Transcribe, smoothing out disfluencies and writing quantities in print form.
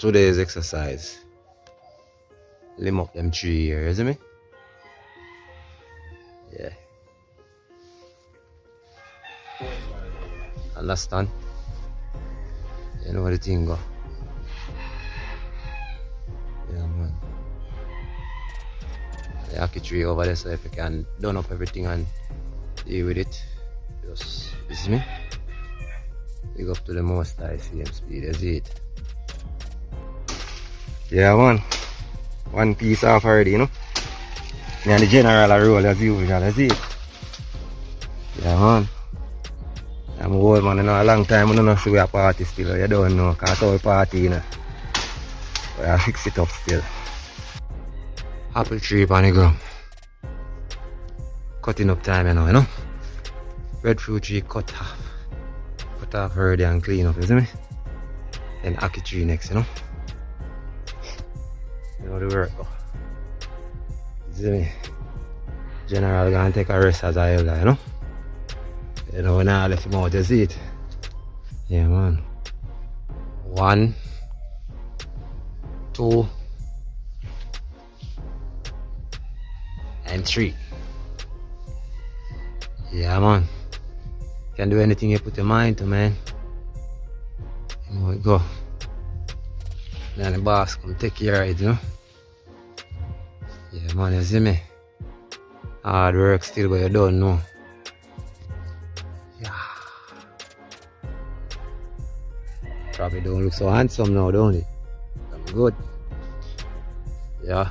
today's exercise. Limb up them 3 here, you see me? Yeah. Understand? You know what the thing go. Yeah, man. The hockey tree over there, so if you can done up everything and deal with it, just, this is me. Big up to the most high CM speed, you see it. Yeah, man. One piece off already, you know. Me and the general are roll as usual, you see it. Yeah, man. I'm old man, you know, a long time I don't know if we a party still, you don't know, because it's all party, you know. But I fix it up still. Apple tree on the ground. Cutting up time, you know. Breadfruit tree cut off. Cut off already and clean up, you see me? Then ackee tree next, you know. You know the work go. You see me? General gonna take a rest as I guy, you know. You know, when I left him out, you see it? Yeah, man. 1, 2, and 3. Yeah, man. Can do anything you put your mind to, man. You know it go. Then the boss come take care of it, you know. Yeah, man, you see me? Hard work still, but you don't know. Yeah. Probably don't look so handsome now, don't it? I'm good. Yeah.